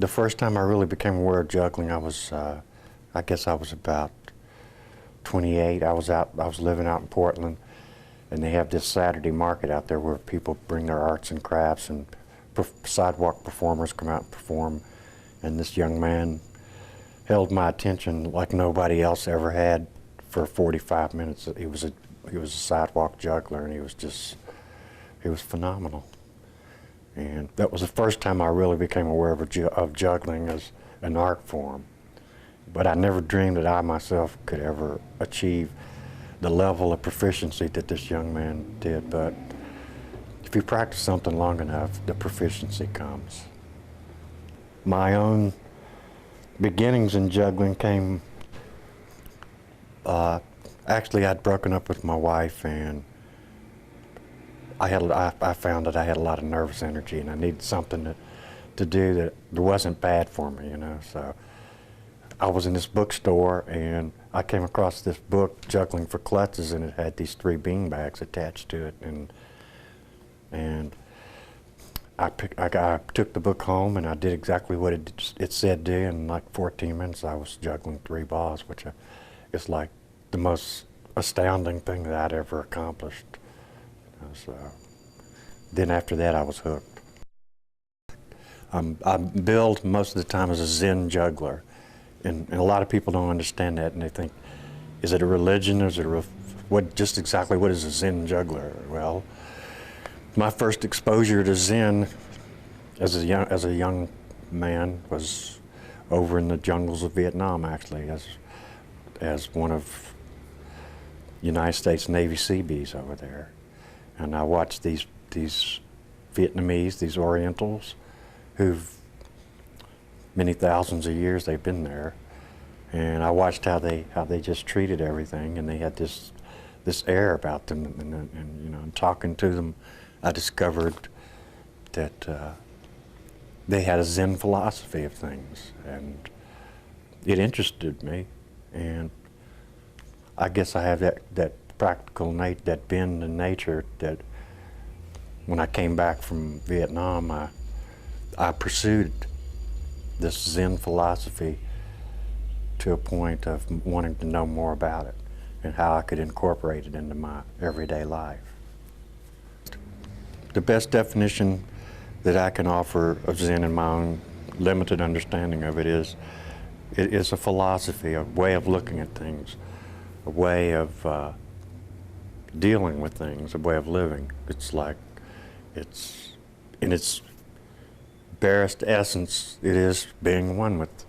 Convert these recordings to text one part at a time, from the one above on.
The first time I really became aware of juggling, I guess I was about 28. I was living out in Portland, and they have this Saturday market out there where people bring their arts and crafts, and sidewalk performers come out and perform. And this young man held my attention like nobody else ever had for 45 minutes. He was a sidewalk juggler, and he was phenomenal. And that was the first time I really became aware of juggling as an art form. But I never dreamed that I myself could ever achieve the level of proficiency that this young man did. But if you practice something long enough, the proficiency comes. My own beginnings in juggling came, actually I'd broken up with my wife, and I found that I had a lot of nervous energy, and I needed something to do that wasn't bad for me, you know. So I was in this bookstore, and I came across this book, Juggling for Klutzes, and it had these 3 beanbags attached to it, and I took the book home, and I did exactly what it said do. In like 14 minutes, I was juggling 3 balls, which is like the most astounding thing that I'd ever accomplished. So then after that, I was hooked. I'm billed most of the time as a Zen juggler, and a lot of people don't understand that, and they think, is it a religion? Is it just exactly what is a Zen juggler? Well, my first exposure to Zen as a young man was over in the jungles of Vietnam, actually, as one of United States Navy Seabees over there. And I watched these Vietnamese, these Orientals, who've many thousands of years they've been there, and I watched how they just treated everything, and they had this air about them, and you know, talking to them, I discovered that they had a Zen philosophy of things, and it interested me, and I guess I have that practical that bend in nature that when I came back from Vietnam, I pursued this Zen philosophy to a point of wanting to know more about it and how I could incorporate it into my everyday life. The best definition that I can offer of Zen in my own limited understanding of it is a philosophy, a way of looking at things, a way of dealing with things, a way of living. It's like, it's in its barest essence, it is being one with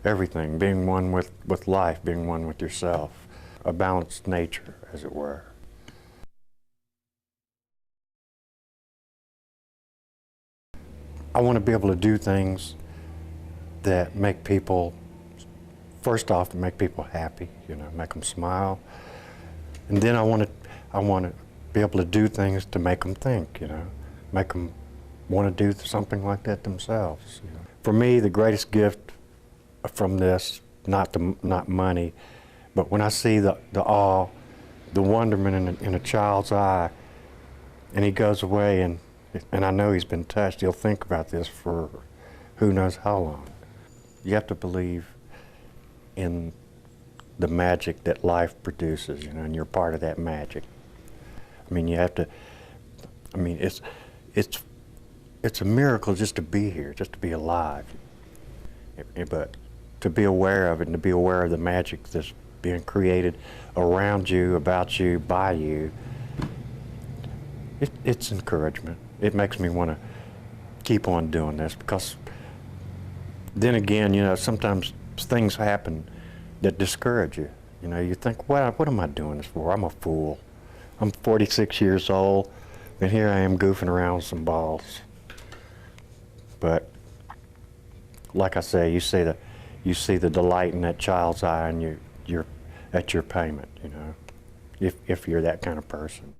everything, being one with life, being one with yourself, a balanced nature, as it were. I want to be able to do things that make people, first off, make people happy, you know, make them smile. And then I want to be able to do things to make them think, you know, make them want to do something like that themselves. You know. For me, the greatest gift from this, not money, but when I see the awe, the wonderment in a child's eye, and he goes away, and I know he's been touched, he'll think about this for who knows how long. You have to believe in the magic that life produces, you know, and you're part of that magic. I mean, you have to, I mean, it's a miracle just to be here, just to be alive. But to be aware of it, and to be aware of the magic that's being created around you, about you, by you, it's encouragement. It makes me want to keep on doing this, because then again, you know, sometimes things happen that discourage you. You know, you think, well, what am I doing this for? I'm a fool. I'm 46 years old, and here I am goofing around with some balls. But like I say, you see the delight in that child's eye, and you're at your payment, you know, if you're that kind of person.